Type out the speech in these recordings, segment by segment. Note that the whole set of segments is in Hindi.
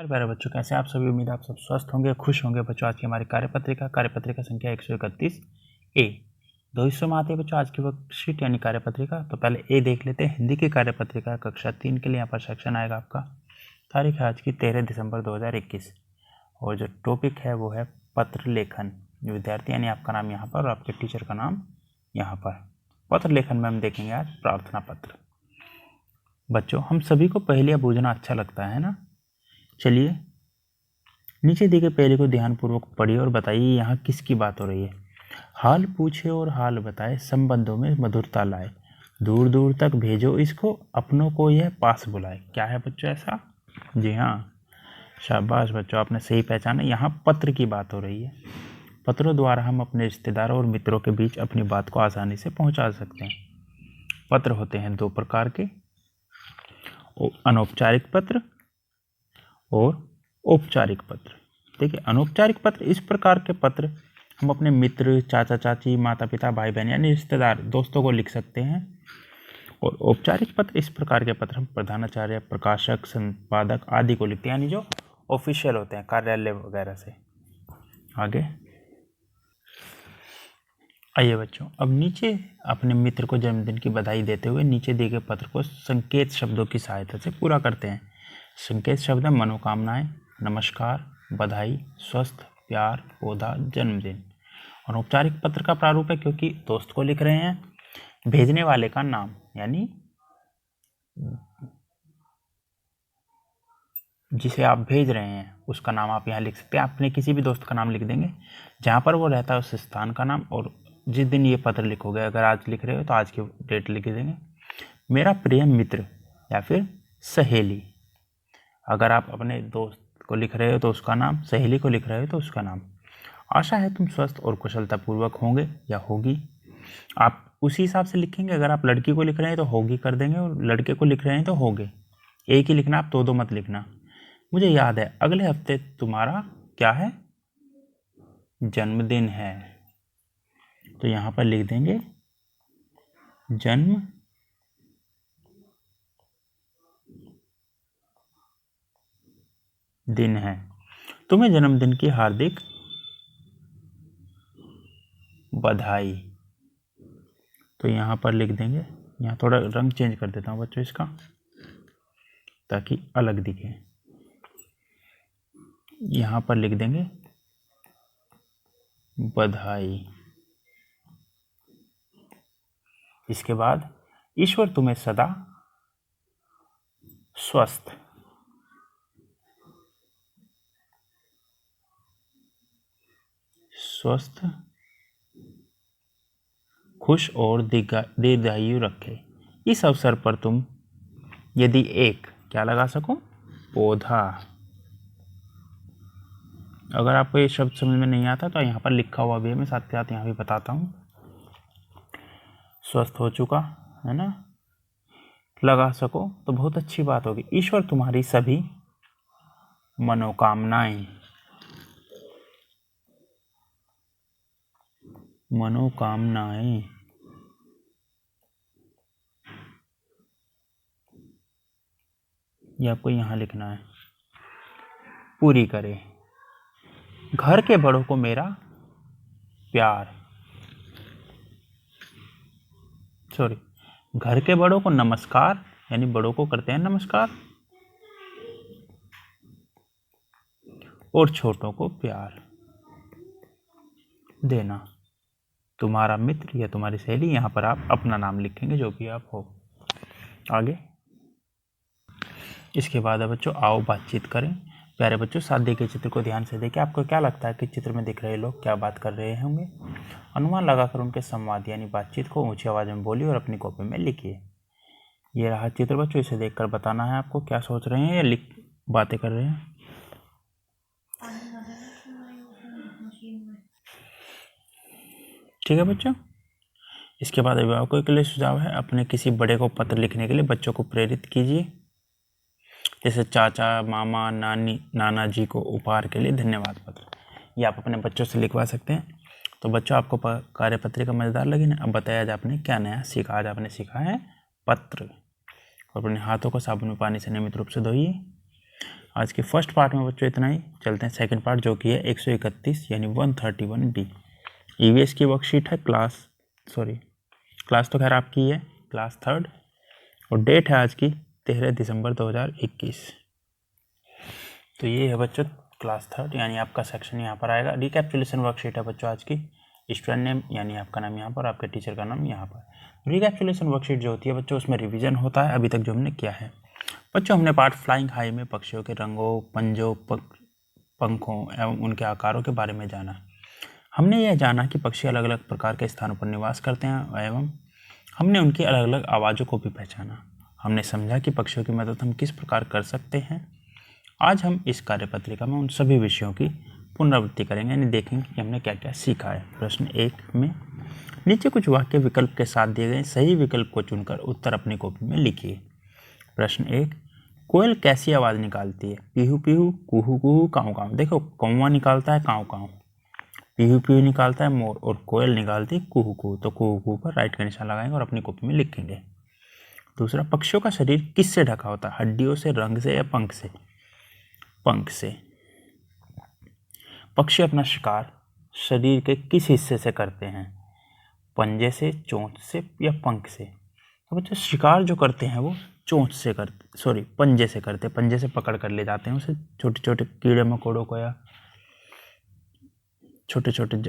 नमस्कार प्यारे बच्चों, कैसे आप सभी। उम्मीद है आप सब स्वस्थ होंगे, खुश होंगे। बच्चों, आज की हमारी कार्यपत्रिका संख्या 131 ए। 2 हिस्सों में आती है बच्चों आज की वर्कशीट यानी कार्यपत्रिका। तो पहले ए देख लेते हैं। हिंदी की कार्यपत्रिका कक्षा 3 के लिए यहाँ पर सेक्शन आएगा आपका। तारीख है आज की 13 दिसंबर 2021 और जो टॉपिक है वो है पत्र लेखन। विद्यार्थी यानी आपका नाम यहाँ पर और आपके टीचर का नाम यहाँ पर। पत्र लेखन में हम देखेंगे आज प्रार्थना पत्र। बच्चों, हम सभी को पहेलियाँ बूझना अच्छा लगता है ना। चलिए नीचे दी गई पहेली को ध्यानपूर्वक पढ़िए और बताइए यहाँ किसकी बात हो रही है। हाल पूछे और हाल बताए, संबंधों में मधुरता लाए, दूर दूर तक भेजो इसको, अपनों को यह पास बुलाए। क्या है बच्चों ऐसा? जी हाँ, शाबाश बच्चों, आपने सही पहचाना। यहाँ पत्र की बात हो रही है। पत्रों द्वारा हम अपने रिश्तेदारों और मित्रों के बीच अपनी बात को आसानी से पहुँचा सकते हैं। पत्र होते हैं 2 प्रकार के, अनौपचारिक पत्र और औपचारिक पत्र। देखिए, अनौपचारिक पत्र इस प्रकार के पत्र हम अपने मित्र, चाचा चाची, माता पिता, भाई बहन यानी रिश्तेदार, दोस्तों को लिख सकते हैं। और औपचारिक पत्र इस प्रकार के पत्र हम प्रधानाचार्य, प्रकाशक, संपादक आदि को लिखते हैं, यानी जो ऑफिशियल होते हैं कार्यालय वगैरह से। आगे आइए बच्चों, अब नीचे अपने मित्र को जन्मदिन की बधाई देते हुए नीचे दिए गए पत्र को संकेत शब्दों की सहायता से पूरा करते हैं। संकेत शब्द है मनोकामनाएं, नमस्कार, बधाई, स्वस्थ, प्यार, पौधा, जन्मदिन। और औपचारिक पत्र का प्रारूप है क्योंकि दोस्त को लिख रहे हैं, भेजने वाले का नाम यानी जिसे आप भेज रहे हैं उसका नाम आप यहाँ लिख सकते हैं। अपने किसी भी दोस्त का नाम लिख देंगे, जहाँ पर वो रहता है उस स्थान का नाम, और जिस दिन ये पत्र लिखोगे, अगर आज लिख रहे हो तो आज की डेट लिख देंगे। मेरा प्रिय मित्र या फिर सहेली, अगर आप अपने दोस्त को लिख रहे हो तो उसका नाम, सहेली को लिख रहे हो तो उसका नाम। आशा है तुम स्वस्थ और कुशलतापूर्वक होंगे या होगी। आप उसी हिसाब से लिखेंगे। अगर आप लड़की को लिख रहे हैं तो होगी कर देंगे, और लड़के को लिख रहे हैं तो होगे। एक ही लिखना, आप 2 मत लिखना। मुझे याद है अगले हफ्ते तुम्हारा क्या है, जन्मदिन है, तो यहाँ पर लिख देंगे जन्म दिन है। तुम्हें जन्मदिन की हार्दिक बधाई, तो यहाँ पर लिख देंगे। यहाँ थोड़ा रंग चेंज कर देता हूँ बच्चों इसका, ताकि अलग दिखे। यहाँ पर लिख देंगे बधाई। इसके बाद ईश्वर तुम्हें सदा स्वस्थ, खुश और दीर्घायु रखे। इस अवसर पर तुम यदि एक क्या लगा सको, पौधा। अगर आपको ये शब्द समझ में नहीं आता तो यहाँ पर लिखा हुआ भी है, मैं साथ के साथ यहाँ भी बताता हूँ। स्वस्थ हो चुका है ना, लगा सको तो बहुत अच्छी बात होगी। ईश्वर तुम्हारी सभी मनोकामनाएं ये आपको यहाँ लिखना है, पूरी करे। घर के बड़ों को मेरा प्यार, घर के बड़ों को नमस्कार, यानी बड़ों को करते हैं नमस्कार, और छोटों को प्यार देना। तुम्हारा मित्र या तुम्हारी सहेली, यहाँ पर आप अपना नाम लिखेंगे जो भी आप हो। आगे इसके बाद है बच्चों, आओ बातचीत करें। प्यारे बच्चों, साथ दिए गए चित्र को ध्यान से देखिए। आपको क्या लगता है कि चित्र में दिख रहे लोग क्या बात कर रहे होंगे? अनुमान लगाकर उनके संवाद यानी बातचीत को ऊंची आवाज में बोलिए और अपनी कॉपी में लिखिए। ये रहा चित्र बच्चों, इसे देखकर बताना है आपको क्या सोच रहे हैं या लिख बातें कर रहे हैं। ठीक है बच्चों। इसके बाद अभिभावकों के लिए सुझाव है, अपने किसी बड़े को पत्र लिखने के लिए बच्चों को प्रेरित कीजिए। जैसे चाचा, मामा, नानी, नाना जी को उपहार के लिए धन्यवाद पत्र, ये आप अपने बच्चों से लिखवा सकते हैं। तो बच्चों, आपको कार्यपत्रिका मज़ेदार लगी ना? अब बताया आज आपने क्या नया सीखा। आज आपने सीखा है पत्र। और अपने हाथों को साबुन में पानी से नियमित रूप से धोइए। आज के फर्स्ट पार्ट में बच्चों इतना ही। चलते हैं सेकंड पार्ट जो कि है 131 यानी 131D। ईवीएस की वर्कशीट है क्लास तो खैर आपकी है क्लास 3rd और डेट है आज की 13 दिसंबर 2021। तो ये है बच्चों क्लास 3rd यानी आपका सेक्शन यहाँ पर आएगा। रिकैप्चुलेशन वर्कशीट है बच्चों आज की। स्टूडेंट नेम यानी आपका नाम यहाँ पर, आपके टीचर का नाम यहाँ पर। रिकैप्चुलेशन वर्कशीट जो होती है बच्चों उसमें रिवीजन होता है अभी तक जो हमने किया है। बच्चों हमने पार्ट फ्लाइंग हाई में पक्षियों के रंगों, पंजों, पंखों एवं उनके आकारों के बारे में जाना। हमने यह जाना कि पक्षी अलग अलग प्रकार के स्थानों पर निवास करते हैं एवं हमने उनकी अलग अलग आवाज़ों को भी पहचाना। हमने समझा कि पक्षियों की मदद हम किस प्रकार कर सकते हैं। आज हम इस कार्यपत्रिका में उन सभी विषयों की पुनरावृत्ति करेंगे यानी देखेंगे कि हमने क्या क्या सीखा है। प्रश्न 1 में नीचे कुछ वाक्य विकल्प के साथ दिए गए सही विकल्प को चुनकर उत्तर अपनी कॉपी में लिखिए। प्रश्न 1, कोयल कैसी आवाज़ निकालती है? पीहू पीहू, कुहू कुहू, काऊ काऊ। देखो कौवा निकालता है काऊ काऊ, पीहू पीहू निकालता है मोर और कोयल निकालती है कुहू कुहू। तो कुहू कुहू पर राइट का निशान लगाएंगे और अपनी कॉपी में लिखेंगे। दूसरा, पक्षियों का शरीर किससे ढका होता है? हड्डियों से, रंग से या पंख से? पंख से। पक्षी अपना शिकार शरीर के किस हिस्से से करते हैं? पंजे से, चोंच से या पंख से? तो बच्चे शिकार जो करते हैं वो चोंच से करते, पंजे से करते। पंजे से पकड़ कर ले जाते हैं उसे, छोटे छोटे कीड़े मकोड़ों को या छोटे छोटे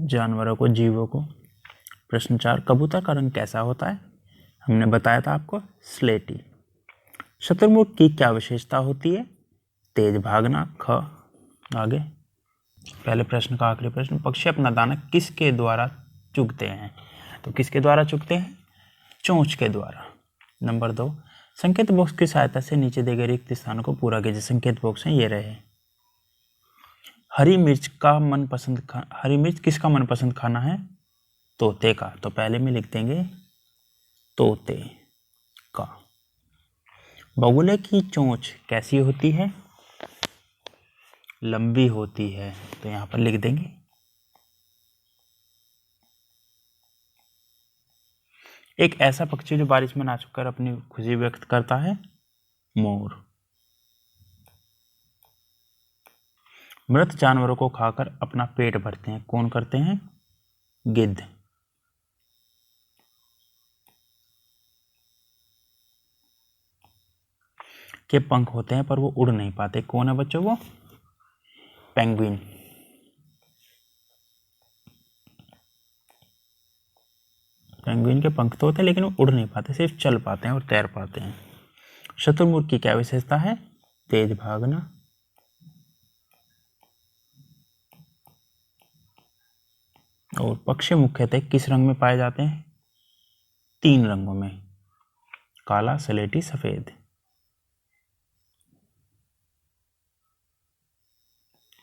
जानवरों को, जीवों को। प्रश्न 4, कबूतर का रंग कैसा होता है? हमने बताया था आपको, स्लेटी। शुतुरमुर्ग की क्या विशेषता होती है? तेज भागना। ख। आगे पहले प्रश्न का आखिरी प्रश्न, पक्षी अपना दाना किसके द्वारा चुगते हैं? तो किसके द्वारा चुगते हैं? चोंच के द्वारा। नंबर 2, संकेत बॉक्स की सहायता से नीचे दिए गए रिक्त स्थानों को पूरा कीजिए। संकेत बॉक्स हैं ये रहे। हरी मिर्च किसका मनपसंद खाना है? तोते का। तो पहले में लिख देंगे तोते का। बगुले की चोंच कैसी होती है? लंबी होती है। तो यहां पर लिख देंगे। एक ऐसा पक्षी जो बारिश में नाचकर अपनी खुशी व्यक्त करता है? मोर। मृत जानवरों को खाकर अपना पेट भरते हैं कौन करते हैं? गिद्ध। के पंख होते हैं पर वो उड़ नहीं पाते कौन है बच्चों? वो पेंगुइन। पेंगुइन के पंख तो होते हैं लेकिन वो उड़ नहीं पाते, सिर्फ चल पाते हैं और तैर पाते हैं। शुतुरमुर्ग की क्या विशेषता है? तेज भागना। और पक्षी मुख्यतः किस रंग में पाए जाते हैं? 3 रंगों में, काला, सलेटी, सफेद।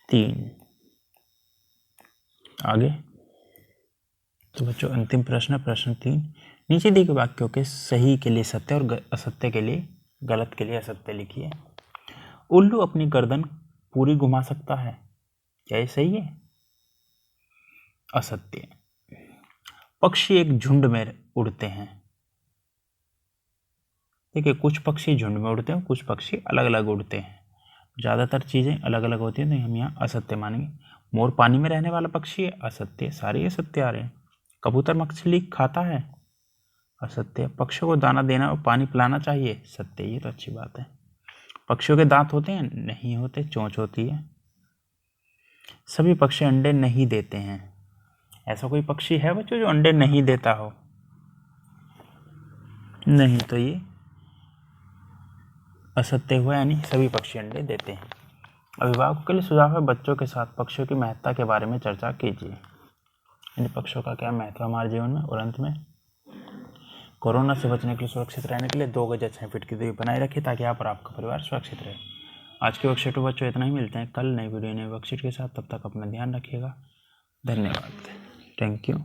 3। आगे तो बच्चों अंतिम प्रश्न है प्रश्न 3, नीचे दिए गए वाक्यों के सही के लिए सत्य और असत्य के लिए, गलत के लिए असत्य लिखिए। उल्लू अपनी गर्दन पूरी घुमा सकता है, क्या ये सही है? असत्य। पक्षी एक झुंड में उड़ते हैं। देखिए कुछ पक्षी झुंड में उड़ते हैं, कुछ पक्षी अलग अलग उड़ते हैं, ज़्यादातर चीज़ें अलग अलग होती हैं तो हम यहाँ असत्य मानेंगे। मोर पानी में रहने वाला पक्षी है, असत्य। सारे असत्य आ रहे हैं। कबूतर मछली खाता है, असत्य। पक्षियों को दाना देना और पानी पिलाना चाहिए, सत्य। ये तो अच्छी बात है। पक्षियों के दांत होते हैं, नहीं होते, चोंच होती है। सभी पक्षी अंडे नहीं देते हैं। ऐसा कोई पक्षी है बच्चों जो अंडे नहीं देता हो? नहीं, तो ये असत्य हुआ, यानी सभी पक्षी अंडे देते हैं। अभिभावकों के लिए सुझाव है, बच्चों के साथ पक्षियों की महत्ता के बारे में चर्चा कीजिए। इन पक्षियों का क्या महत्व हमारे जीवन में। और अंत में कोरोना से बचने के लिए, सुरक्षित रहने के लिए 2 गज 6 फीट की दूरी बनाए रखिए ताकि आप और आपका परिवार सुरक्षित रहे। आज के वर्कशीट में बच्चों इतना ही। मिलते हैं कल नई वीडियो नई वर्कशीट के साथ। तब तक अपना ध्यान रखिएगा। धन्यवाद। Thank you.